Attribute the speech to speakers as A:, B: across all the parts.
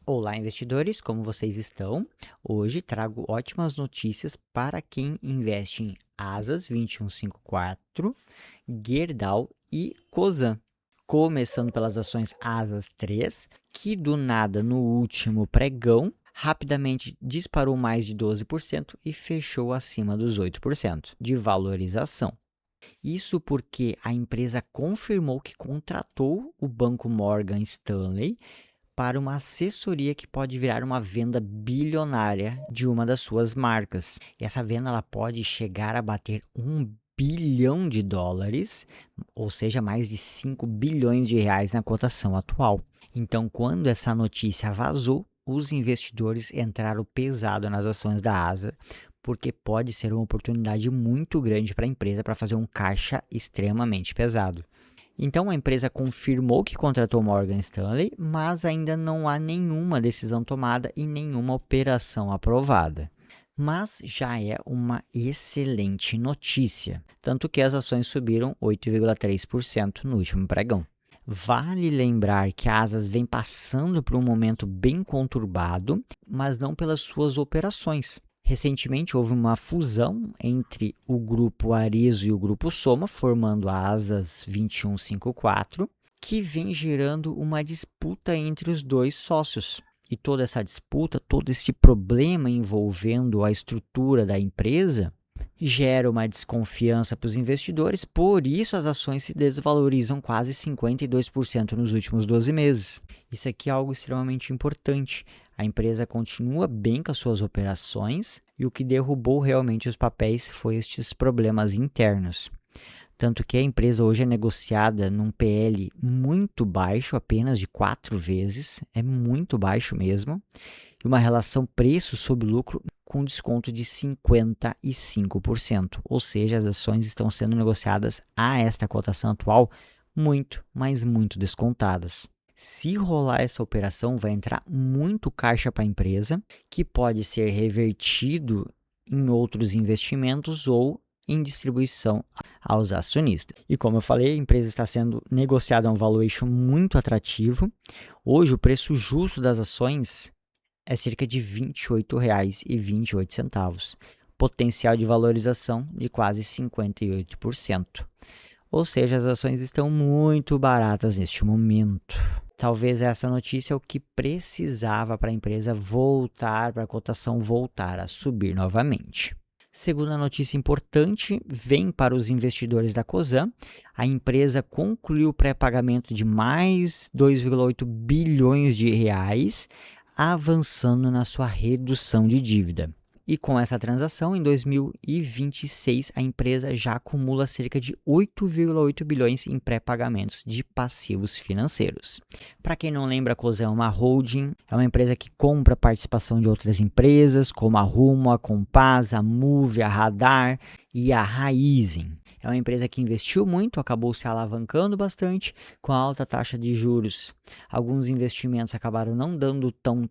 A: Olá, investidores, como vocês estão? Hoje trago ótimas notícias para quem investe em Asas 2154, Gerdau e Cosan. Começando pelas ações Asas 3, que do nada no último pregão rapidamente disparou mais de 12% e fechou acima dos 8% de valorização. Isso porque a empresa confirmou que contratou o banco Morgan Stanley para uma assessoria que pode virar uma venda bilionária de uma das suas marcas. E essa venda ela pode chegar a bater US$ 1 bilhão, ou seja, mais de 5 bilhões de reais na cotação atual. Então, quando essa notícia vazou, os investidores entraram pesado nas ações da Asa, porque pode ser uma oportunidade muito grande para a empresa para fazer um caixa extremamente pesado. Então, a empresa confirmou que contratou Morgan Stanley, mas ainda não há nenhuma decisão tomada e nenhuma operação aprovada. Mas já é uma excelente notícia, tanto que as ações subiram 8,3% no último pregão. Vale lembrar que a Asas vem passando por um momento bem conturbado, mas não pelas suas operações. Recentemente houve uma fusão entre o grupo Arezzo e o grupo Soma, formando a Asas 2154, que vem gerando uma disputa entre os dois sócios. E toda essa disputa, todo esse problema envolvendo a estrutura da empresa, gera uma desconfiança para os investidores, por isso as ações se desvalorizam quase 52% nos últimos 12 meses. Isso aqui é algo extremamente importante. A empresa continua bem com as suas operações e o que derrubou realmente os papéis foi estes problemas internos. Tanto que a empresa hoje é negociada num PL muito baixo, apenas de 4 vezes, é muito baixo mesmo, e uma relação preço sobre lucro com desconto de 55%, ou seja, as ações estão sendo negociadas a esta cotação atual muito, mas muito descontadas. Se rolar essa operação, vai entrar muito caixa para a empresa, que pode ser revertido em outros investimentos ou em distribuição aos acionistas. E como eu falei, a empresa está sendo negociada a um valuation muito atrativo. Hoje, o preço justo das ações é cerca de R$ 28,28, potencial de valorização de quase 58%. Ou seja, as ações estão muito baratas neste momento. Talvez essa notícia é o que precisava para a empresa voltar, para a cotação voltar a subir novamente. Segunda notícia importante vem para os investidores da Cosan. A empresa concluiu o pré-pagamento de mais 2,8 bilhões de reais, avançando na sua redução de dívida. E com essa transação, em 2026, a empresa já acumula cerca de 8,8 bilhões em pré-pagamentos de passivos financeiros. Para quem não lembra, a Cosan é uma holding, é uma empresa que compra participação de outras empresas, como a Rumo, a Compass, a Move, a Radar e a Raizen. É uma empresa que investiu muito, acabou se alavancando bastante com a alta taxa de juros. Alguns investimentos acabaram não dando tão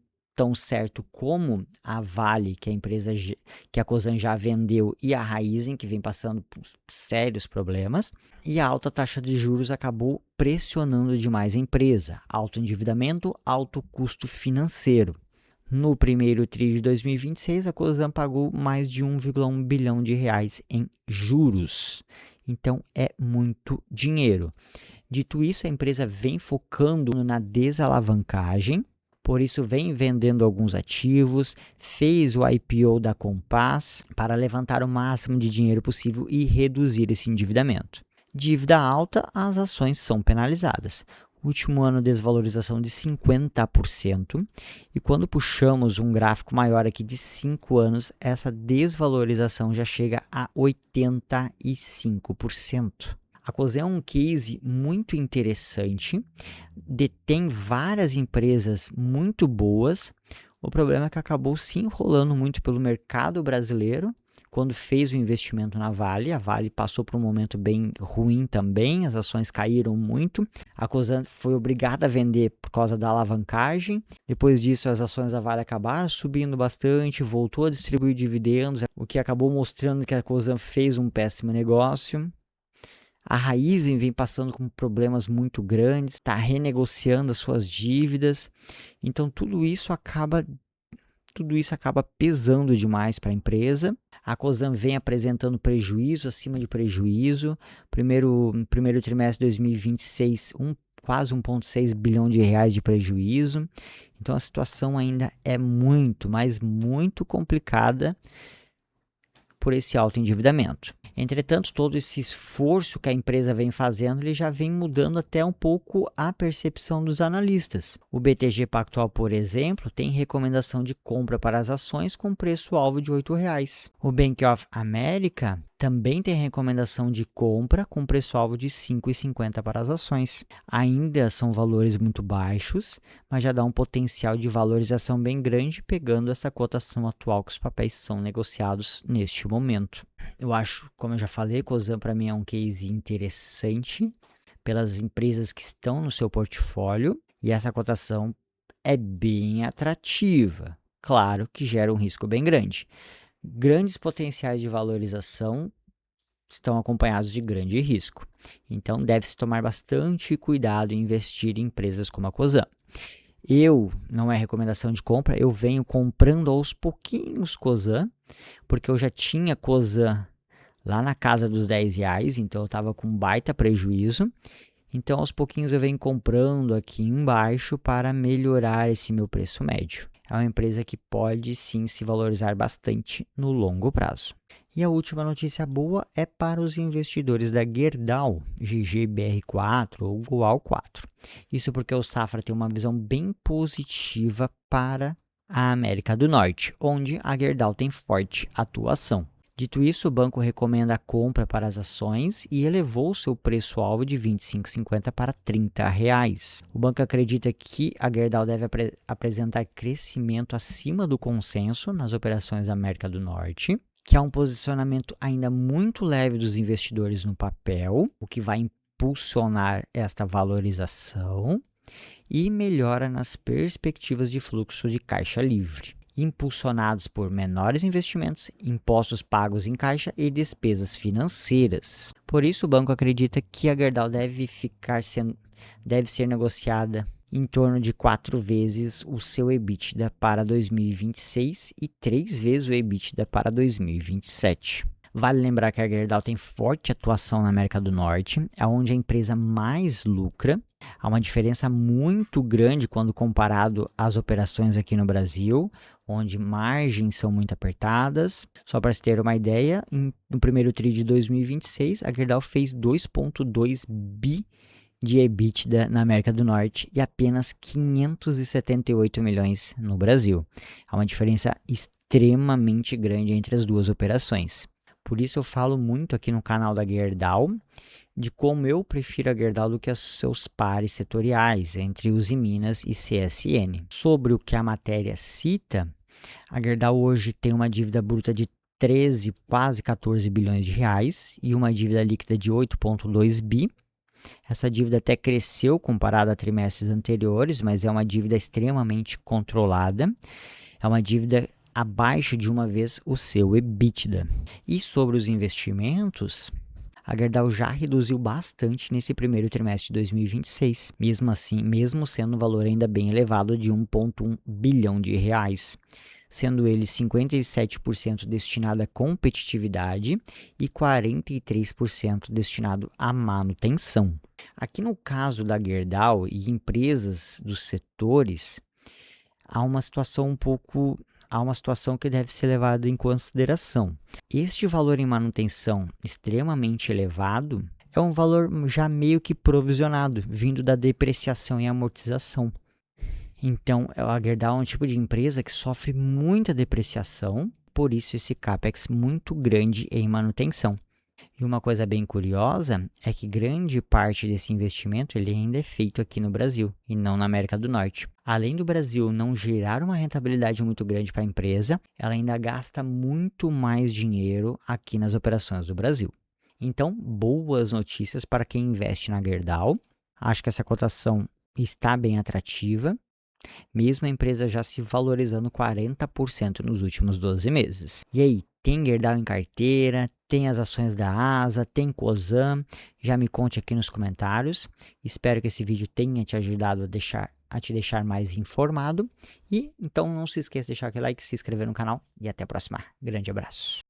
A: certo como a Vale, que a Cosan já vendeu, e a Raizen, que vem passando por sérios problemas, e a alta taxa de juros acabou pressionando demais a empresa. Alto endividamento, alto custo financeiro. No primeiro TRI de 2026, a Cosan pagou mais de 1,1 bilhão de reais em juros. Então, é muito dinheiro. Dito isso, a empresa vem focando na desalavancagem, por isso vem vendendo alguns ativos, fez o IPO da Compass para levantar o máximo de dinheiro possível e reduzir esse endividamento. Dívida alta, as ações são penalizadas. Último ano, desvalorização de 50%, e quando puxamos um gráfico maior aqui de 5 anos, essa desvalorização já chega a 85%. A Cosan é um case muito interessante, detém várias empresas muito boas. O problema é que acabou se enrolando muito pelo mercado brasileiro. Quando fez o investimento na Vale, a Vale passou por um momento bem ruim também, as ações caíram muito. A Cosan foi obrigada a vender por causa da alavancagem. Depois disso, as ações da Vale acabaram subindo bastante, voltou a distribuir dividendos, o que acabou mostrando que a Cosan fez um péssimo negócio. A Raizen vem passando com problemas muito grandes, está renegociando as suas dívidas. Então, tudo isso acaba pesando demais para a empresa. A Cosan vem apresentando prejuízo acima de prejuízo. Primeiro trimestre de 2026, quase 1,6 bilhão de reais de prejuízo. Então a situação ainda é muito, mas muito complicada por esse alto endividamento. Entretanto, todo esse esforço que a empresa vem fazendo, ele já vem mudando até um pouco a percepção dos analistas. O BTG Pactual, por exemplo, tem recomendação de compra para as ações com preço-alvo de R$ 8,00. O Bank of America também tem recomendação de compra com preço-alvo de R$ 5,50 para as ações. Ainda são valores muito baixos, mas já dá um potencial de valorização bem grande, pegando essa cotação atual que os papéis são negociados neste momento. Eu acho, como eu já falei, Cosan para mim é um case interessante pelas empresas que estão no seu portfólio e essa cotação é bem atrativa. Claro que gera um risco bem grande. Grandes potenciais de valorização estão acompanhados de grande risco. Então, deve-se tomar bastante cuidado em investir em empresas como a Cosan. Não é recomendação de compra, eu venho comprando aos pouquinhos Cosan, porque eu já tinha Cosan lá na casa dos R$ 10, então eu estava com baita prejuízo. Então, aos pouquinhos eu venho comprando aqui embaixo para melhorar esse meu preço médio. É uma empresa que pode sim se valorizar bastante no longo prazo. E a última notícia boa é para os investidores da Gerdau, GGBR4 ou Goal4. Isso porque o Safra tem uma visão bem positiva para a América do Norte, onde a Gerdau tem forte atuação. Dito isso, o banco recomenda a compra para as ações e elevou seu preço-alvo de R$ 25,50 para R$ 30. O banco acredita que a Gerdau deve apresentar crescimento acima do consenso nas operações da América do Norte, que há um posicionamento ainda muito leve dos investidores no papel, o que vai impulsionar esta valorização e melhora nas perspectivas de fluxo de caixa livre, impulsionados por menores investimentos, impostos pagos em caixa e despesas financeiras. Por isso, o banco acredita que a Gerdau deve ser negociada em torno de 4 vezes o seu EBITDA para 2026 e 3 vezes o EBITDA para 2027. Vale lembrar que a Gerdau tem forte atuação na América do Norte, é onde a empresa mais lucra. Há uma diferença muito grande quando comparado às operações aqui no Brasil, onde margens são muito apertadas. Só para se ter uma ideia, no primeiro TRI de 2026, a Gerdau fez 2,2 bi de EBITDA na América do Norte e apenas 578 milhões no Brasil. Há uma diferença extremamente grande entre as duas operações. Por isso eu falo muito aqui no canal da Gerdau de como eu prefiro a Gerdau do que os seus pares setoriais, entre Usiminas e CSN. Sobre o que a matéria cita, a Gerdau hoje tem uma dívida bruta de 13, quase 14 bilhões de reais e uma dívida líquida de 8,2 bi. Essa dívida até cresceu comparado a trimestres anteriores, mas é uma dívida extremamente controlada. É uma dívida abaixo de uma vez o seu EBITDA. E sobre os investimentos, a Gerdau já reduziu bastante nesse primeiro trimestre de 2026, mesmo assim, mesmo sendo um valor ainda bem elevado de 1,1 bilhão de reais, sendo ele 57% destinado à competitividade e 43% destinado à manutenção. Aqui no caso da Gerdau e empresas dos setores, há uma situação que deve ser levada em consideração. Este valor em manutenção extremamente elevado é um valor já meio que provisionado, vindo da depreciação e amortização. Então, a Gerdau é um tipo de empresa que sofre muita depreciação, por isso esse CAPEX muito grande em manutenção. E uma coisa bem curiosa é que grande parte desse investimento ele ainda é feito aqui no Brasil e não na América do Norte. Além do Brasil não gerar uma rentabilidade muito grande para a empresa, ela ainda gasta muito mais dinheiro aqui nas operações do Brasil. Então, boas notícias para quem investe na Gerdau. Acho que essa cotação está bem atrativa. mesmo a empresa já se valorizando 40% nos últimos 12 meses. E aí, tem Gerdau em carteira? Tem as ações da ASA? Tem Cosan? Já me conte aqui nos comentários. Espero que esse vídeo tenha te ajudado a te deixar mais informado. E então não se esqueça de deixar aquele like, se inscrever no canal e até a próxima. Grande abraço.